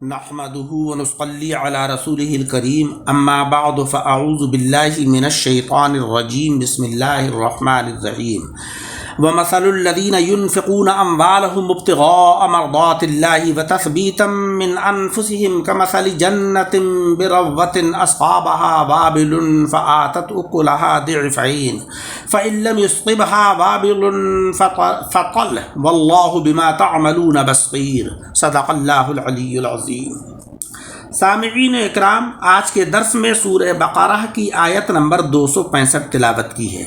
نحمده ونصلي على رسوله الكريم اما بعد فاعوذ بالله من الشيطان الرجيم بسم الله الرحمن الرحيم ومثل الذين ينفقون اموالهم ابتغاء مرضات الله وتثبيتا من انفسهم كمثل جنة بربوة اصابها وابل فآتت اكلها ضعفين فإن لم يصبها وابل فطل والله بما تعملون بصير صدق اللہ العلی العظیم۔ سامعین اکرام، آج کے درس میں سورہ بقرہ کی آیت نمبر 265 تلاوت کی ہے،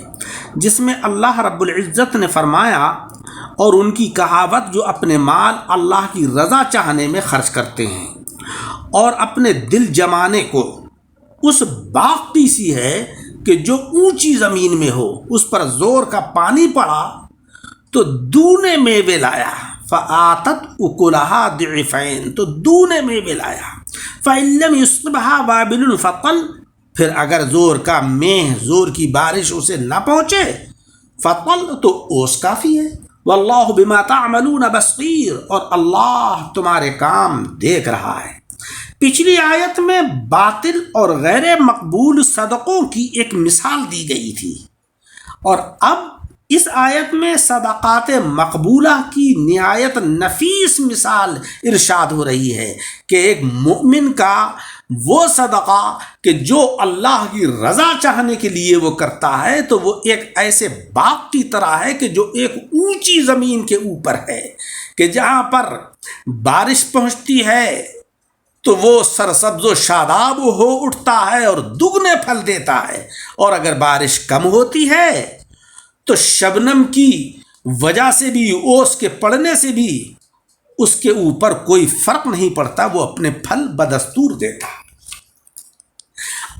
جس میں اللہ رب العزت نے فرمایا اور ان کی کہاوت جو اپنے مال اللہ کی رضا چاہنے میں خرچ کرتے ہیں اور اپنے دل جمانے کو اس باغ کی سی ہے کہ جو اونچی زمین میں ہو، اس پر زور کا پانی پڑا تو دونے میوے لایا، فآتت اکلہا ضعفین، تو دونے میوے لایا، فإن لم يصبها وابل فطل، پھر اگر زور کا میہ، زور کی بارش اسے نہ پہنچے، فطل تو اوس کافی ہے، واللہ بما تعملون بصیر، اور اللہ تمہارے کام دیکھ رہا ہے۔ پچھلی آیت میں باطل اور غیر مقبول صدقوں کی ایک مثال دی گئی تھی، اور اب اس آیت میں صدقات مقبولہ کی نہایت نفیس مثال ارشاد ہو رہی ہے کہ ایک مومن کا وہ صدقہ کہ جو اللہ کی رضا چاہنے کے لیے وہ کرتا ہے، تو وہ ایک ایسے باغ کی طرح ہے کہ جو ایک اونچی زمین کے اوپر ہے، کہ جہاں پر بارش پہنچتی ہے تو وہ سرسبز و شاداب ہو اٹھتا ہے اور دگنے پھل دیتا ہے، اور اگر بارش کم ہوتی ہے تو شبنم کی وجہ سے بھی، اوس کے پڑنے سے بھی اس کے اوپر کوئی فرق نہیں پڑتا، وہ اپنے پھل بدستور دیتا۔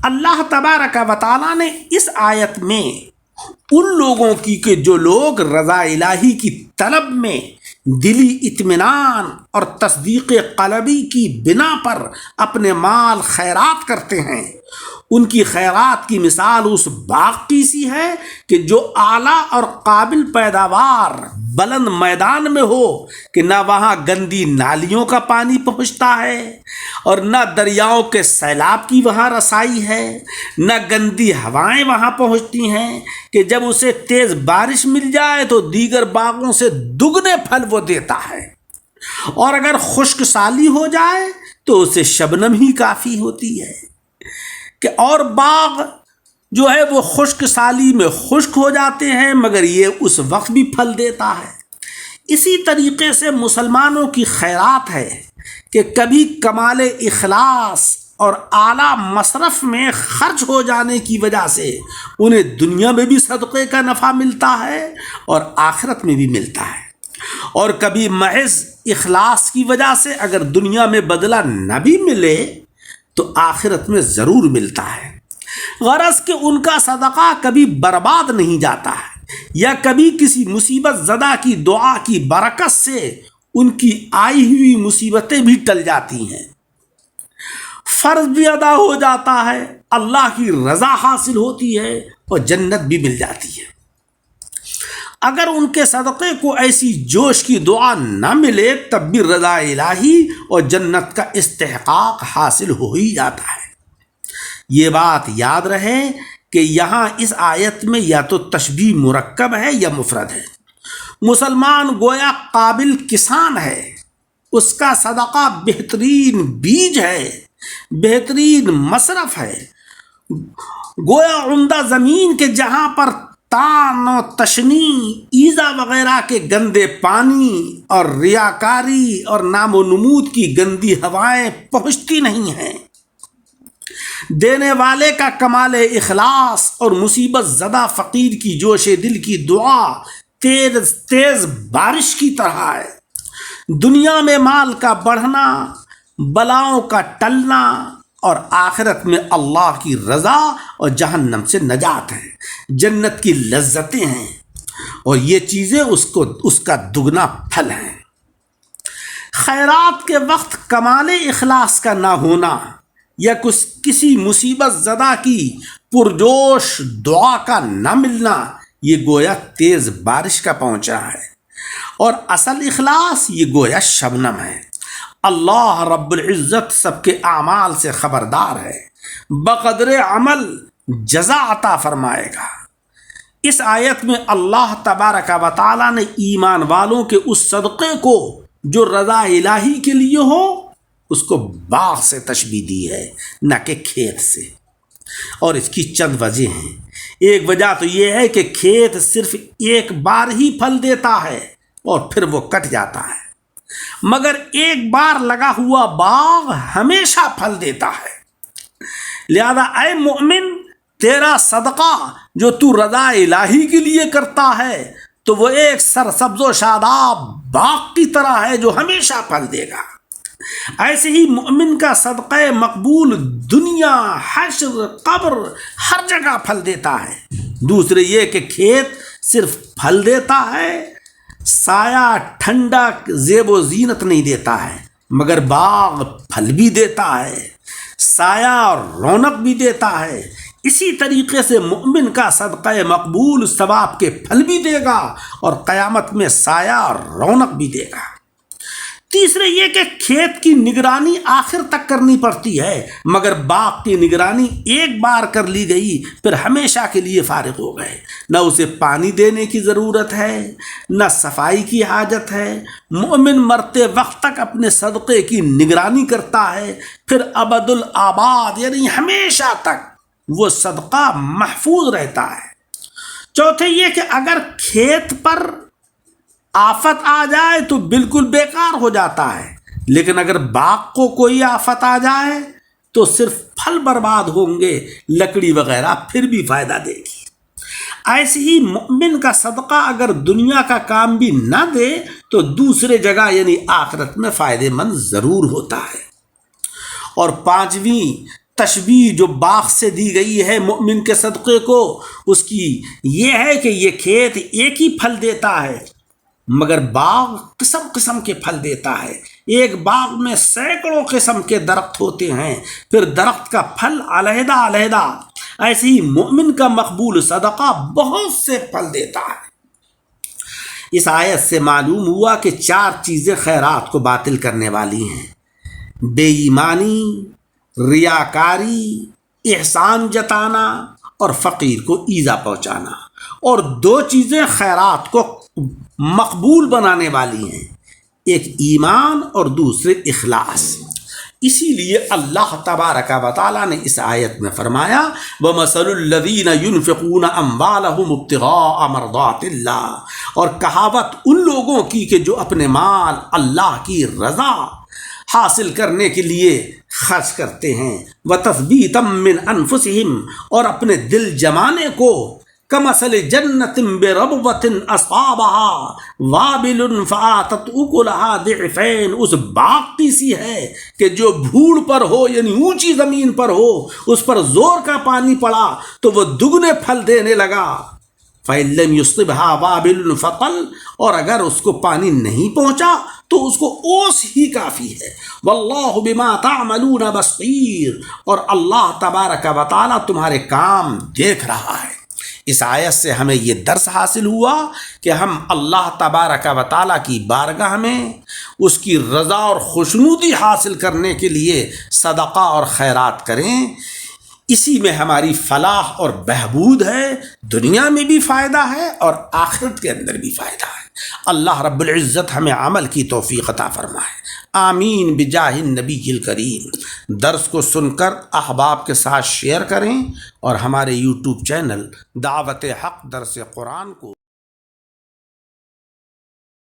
اللہ تبارک و تعالیٰ نے اس آیت میں ان لوگوں کی کہ جو لوگ رضا الہی کی طلب میں دلی اطمینان اور تصدیق قلبی کی بنا پر اپنے مال خیرات کرتے ہیں، ان کی خیرات کی مثال اس باغ کی سی ہے کہ جو اعلیٰ اور قابل پیداوار بلند میدان میں ہو، کہ نہ وہاں گندی نالیوں کا پانی پہنچتا ہے اور نہ دریاؤں کے سیلاب کی وہاں رسائی ہے، نہ گندی ہوائیں وہاں پہنچتی ہیں، کہ جب اسے تیز بارش مل جائے تو دیگر باغوں سے دگنے پھل وہ دیتا ہے، اور اگر خشک سالی ہو جائے تو اسے شبنم ہی کافی ہوتی ہے، کہ اور باغ جو ہے وہ خشک سالی میں خشک ہو جاتے ہیں مگر یہ اس وقت بھی پھل دیتا ہے۔ اسی طریقے سے مسلمانوں کی خیرات ہے کہ کبھی کمال اخلاص اور اعلیٰ مصرف میں خرچ ہو جانے کی وجہ سے انہیں دنیا میں بھی صدقے کا نفع ملتا ہے اور آخرت میں بھی ملتا ہے، اور کبھی محض اخلاص کی وجہ سے اگر دنیا میں بدلہ نہ بھی ملے تو آخرت میں ضرور ملتا ہے، غرض کہ ان کا صدقہ کبھی برباد نہیں جاتا ہے، یا کبھی کسی مصیبت زدہ کی دعا کی برکت سے ان کی آئی ہوئی مصیبتیں بھی ٹل جاتی ہیں، فرض بھی ادا ہو جاتا ہے، اللہ کی رضا حاصل ہوتی ہے اور جنت بھی مل جاتی ہے۔ اگر ان کے صدقے کو ایسی جوش کی دعا نہ ملے تب بھی رضا الہی اور جنت کا استحقاق حاصل ہو ہی جاتا ہے۔ یہ بات یاد رہے کہ یہاں اس آیت میں یا تو تشبیہ مرکب ہے یا مفرد ہے۔ مسلمان گویا قابل کسان ہے، اس کا صدقہ بہترین بیج ہے، بہترین مصرف ہے، گویا عمدہ زمین کے جہاں پر تان و تشنی، ایذا وغیرہ کے گندے پانی اور ریاکاری اور نام و نمود کی گندی ہوائیں پہنچتی نہیں ہیں، دینے والے کا کمال اخلاص اور مصیبت زدہ فقیر کی جوش دل کی دعا تیز تیز بارش کی طرح ہے۔ دنیا میں مال کا بڑھنا، بلاؤں کا ٹلنا، اور آخرت میں اللہ کی رضا اور جہنم سے نجات ہے، جنت کی لذتیں ہیں، اور یہ چیزیں اس کا دگنا پھل ہیں۔ خیرات کے وقت کمال اخلاص کا نہ ہونا یا کسی مصیبت زدہ کی پرجوش دعا کا نہ ملنا، یہ گویا تیز بارش کا پہنچا ہے، اور اصل اخلاص یہ گویا شبنم ہے۔ اللہ رب العزت سب کے اعمال سے خبردار ہے، بقدر عمل جزا عطا فرمائے گا۔ اس آیت میں اللہ تبارک و تعالیٰ نے ایمان والوں کے اس صدقے کو جو رضا الہی کے لیے ہو اس کو باغ سے تشبیہ دی ہے، نہ کہ کھیت سے۔ اور اس کی چند وجہ ہیں۔ ایک وجہ تو یہ ہے کہ کھیت صرف ایک بار ہی پھل دیتا ہے اور پھر وہ کٹ جاتا ہے، مگر ایک بار لگا ہوا باغ ہمیشہ پھل دیتا ہے۔ لہذا اے مومن، تیرا صدقہ جو تو رضا الہی کے لیے کرتا ہے تو وہ ایک سرسبز و شاداب باغ کی طرح ہے جو ہمیشہ پھل دے گا۔ ایسے ہی مومن کا صدقہ مقبول دنیا، حشر، قبر ہر جگہ پھل دیتا ہے۔ دوسرے یہ کہ کھیت صرف پھل دیتا ہے، سایہ، ٹھنڈک، زیب و زینت نہیں دیتا ہے، مگر باغ پھل بھی دیتا ہے، سایہ اور رونق بھی دیتا ہے۔ اسی طریقے سے مومن کا صدقہ مقبول ثواب کے پھل بھی دے گا اور قیامت میں سایہ اور رونق بھی دے گا۔ تیسرے یہ کہ کھیت کی نگرانی آخر تک کرنی پڑتی ہے، مگر باغ کی نگرانی ایک بار کر لی گئی پھر ہمیشہ کے لیے فارغ ہو گئے، نہ اسے پانی دینے کی ضرورت ہے، نہ صفائی کی حاجت ہے۔ مومن مرتے وقت تک اپنے صدقے کی نگرانی کرتا ہے، پھر ابد الآباد یعنی ہمیشہ تک وہ صدقہ محفوظ رہتا ہے۔ چوتھے یہ کہ اگر کھیت پر آفت آ جائے تو بالکل بیکار ہو جاتا ہے، لیکن اگر باغ کو کوئی آفت آ جائے تو صرف پھل برباد ہوں گے، لکڑی وغیرہ پھر بھی فائدہ دے گی۔ ایسے ہی مومن کا صدقہ اگر دنیا کا کام بھی نہ دے تو دوسرے جگہ یعنی آخرت میں فائدہ مند ضرور ہوتا ہے۔ اور پانچویں تشبیہ جو باغ سے دی گئی ہے مومن کے صدقے کو، اس کی یہ ہے کہ یہ کھیت ایک ہی پھل دیتا ہے، مگر باغ قسم قسم کے پھل دیتا ہے۔ ایک باغ میں سینکڑوں قسم کے درخت ہوتے ہیں، پھر درخت کا پھل علیحدہ علیحدہ۔ ایسے ہی مومن کا مقبول صدقہ بہت سے پھل دیتا ہے۔ اس آیت سے معلوم ہوا کہ 4 چیزیں خیرات کو باطل کرنے والی ہیں: بے ایمانی، ریاکاری، احسان جتانا اور فقیر کو ایذا پہنچانا۔ اور 2 چیزیں خیرات کو مقبول بنانے والی ہیں، ایک ایمان اور دوسرے اخلاص۔ اسی لیے اللہ تبارک و تعالیٰ نے اس آیت میں فرمایا وَمَثَلُ الَّذِينَ يُنْفِقُونَ أَمْوَالَهُمُ ابْتِغَاءَ مَرْضَاتِ اللَّهِ، اور کہاوت ان لوگوں کی کہ جو اپنے مال اللہ کی رضا حاصل کرنے کے لیے خرچ کرتے ہیں، وَتَثْبِيتًا مِّنْ أَنفُسِهِمْ، اور اپنے دل جمانے کو، کمثل جنت بربوۃ اصابها وابل فآتت اکلها ضعفین، اس باغ کی سی ہے کہ جو بھوڑ پر ہو یعنی اونچی زمین پر ہو، اس پر زور کا پانی پڑا تو وہ دگنے پھل دینے لگا۔ فإن لم يصبها وابل فطل، اور اگر اس کو پانی نہیں پہنچا تو اس کو اوس ہی کافی ہے۔ واللہ بما تعملون بصیر، اور اللہ تبارک و تعالیٰ تمہارے کام دیکھ رہا ہے۔ اس آیت سے ہمیں یہ درس حاصل ہوا کہ ہم اللہ تبارک و تعالیٰ کی بارگاہ میں اس کی رضا اور خوشنودی حاصل کرنے کے لیے صدقہ اور خیرات کریں۔ اسی میں ہماری فلاح اور بہبود ہے، دنیا میں بھی فائدہ ہے اور آخرت کے اندر بھی فائدہ ہے۔ اللہ رب العزت ہمیں عمل کی توفیق عطا فرمائے، آمین بجاہ النبی الکریم۔ درس کو سن کر احباب کے ساتھ شیئر کریں اور ہمارے یوٹیوب چینل دعوت حق درس قرآن کو